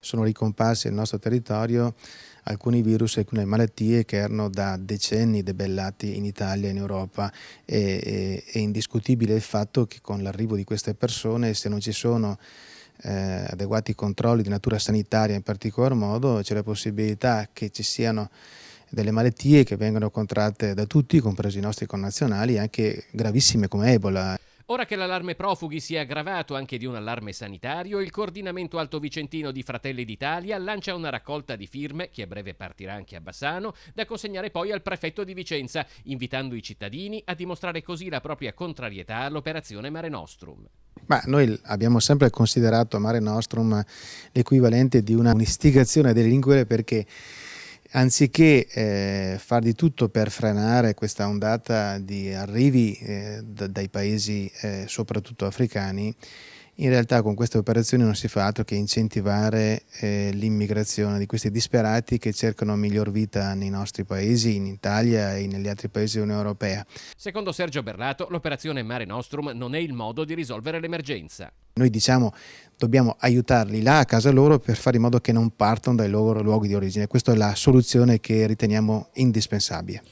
sono ricomparsi nel nostro territorio alcuni virus e alcune malattie che erano da decenni debellati in Italia e in Europa. È indiscutibile il fatto che con l'arrivo di queste persone, se non ci sono adeguati controlli di natura sanitaria in particolar modo, c'è la possibilità che ci siano delle malattie che vengono contratte da tutti, compresi i nostri connazionali, anche gravissime come Ebola. Ora che l'allarme profughi si è aggravato anche di un allarme sanitario, il coordinamento altovicentino di Fratelli d'Italia lancia una raccolta di firme, che a breve partirà anche a Bassano, da consegnare poi al prefetto di Vicenza, invitando i cittadini a dimostrare così la propria contrarietà all'operazione Mare Nostrum. Ma noi abbiamo sempre considerato Mare Nostrum l'equivalente di un'istigazione a delinquere, perché anziché far di tutto per frenare questa ondata di arrivi dai paesi soprattutto africani, in realtà con queste operazioni non si fa altro che incentivare l'immigrazione di questi disperati che cercano miglior vita nei nostri paesi, in Italia e negli altri paesi dell'Unione Europea. Secondo Sergio Berlato, l'operazione Mare Nostrum non è il modo di risolvere l'emergenza. Noi diciamo dobbiamo aiutarli là a casa loro per fare in modo che non partano dai loro luoghi di origine. Questa è la soluzione che riteniamo indispensabile.